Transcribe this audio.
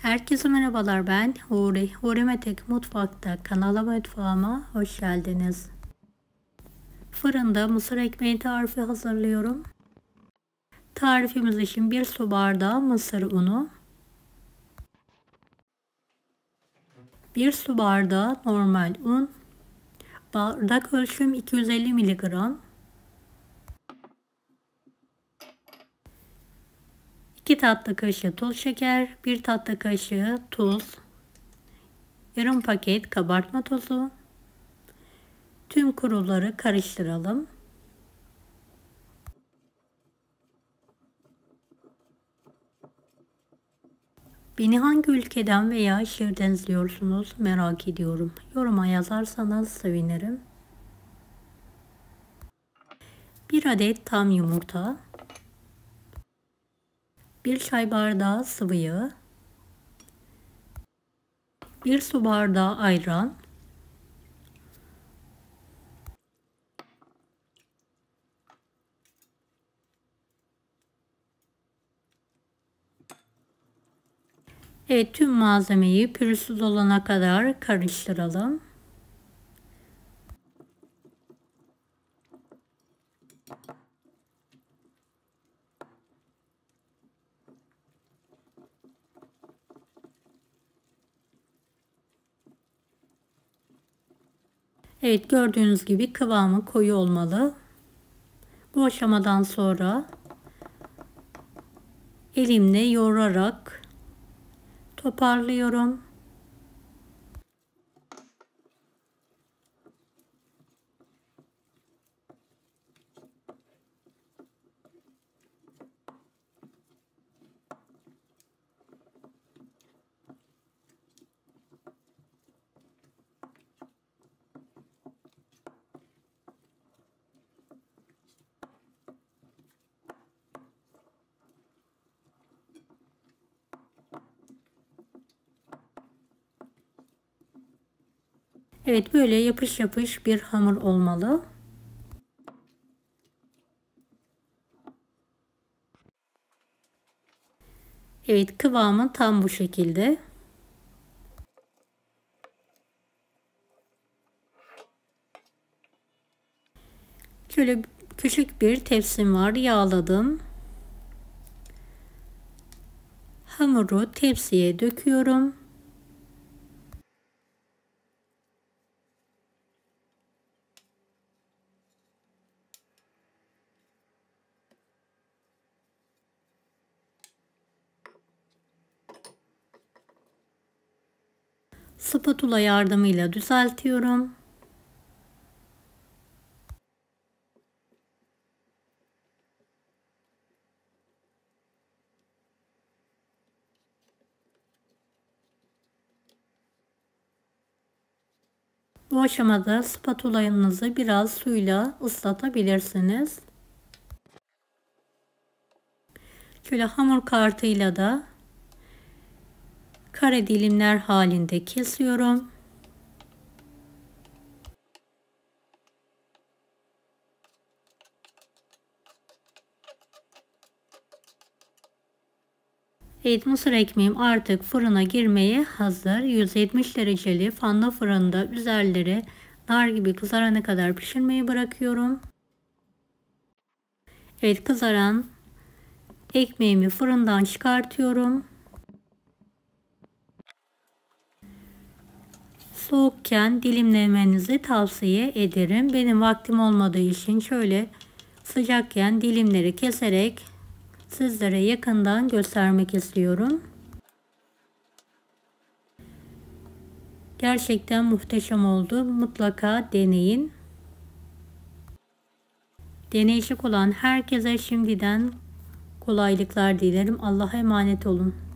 Herkese merhabalar, ben Huri. Huri Metek Mutfak'ta mutfağıma hoş geldiniz. Fırında mısır ekmeği tarifi hazırlıyorum. Tarifimiz için 1 su bardağı mısır unu, 1 su bardağı normal un, bardak ölçüm 250 mg, 2 tatlı kaşığı toz şeker, 1 tatlı kaşığı tuz, yarım paket kabartma tozu. Tüm kurulları karıştıralım. Beni hangi ülkeden veya şehirden izliyorsunuz merak ediyorum. Yoruma yazarsanız sevinirim. 1 adet tam yumurta, 1 çay bardağı sıvı yağ, 1 su bardağı ayran, 1 tüm malzemeyi pürüzsüz olana kadar karıştıralım. Evet, gördüğünüz gibi kıvamı koyu olmalı. Bu aşamadan sonra elimle yoğurarak toparlıyorum. Evet, böyle yapış yapış bir hamur olmalı. Evet, kıvamı tam bu şekilde. Şöyle küçük bir tepsim var, yağladım. Hamuru tepsiye döküyorum. Spatula yardımıyla düzeltiyorum. Bu aşamada spatulanızı biraz suyla ıslatabilirsiniz. Şöyle hamur kartıyla da kare dilimler halinde kesiyorum. Evet, mısır ekmeğim artık fırına girmeye hazır. 170 dereceli fanlı fırında üzerleri nar gibi kızarana kadar pişirmeyi bırakıyorum. Evet, kızaran ekmeğimi fırından çıkartıyorum. Soğukken dilimlemenizi tavsiye ederim. Benim vaktim olmadığı için şöyle sıcakken dilimleri keserek sizlere yakından göstermek istiyorum. Gerçekten muhteşem oldu. Mutlaka deneyin. Deneyecek olan herkese şimdiden kolaylıklar dilerim. Allah'a emanet olun.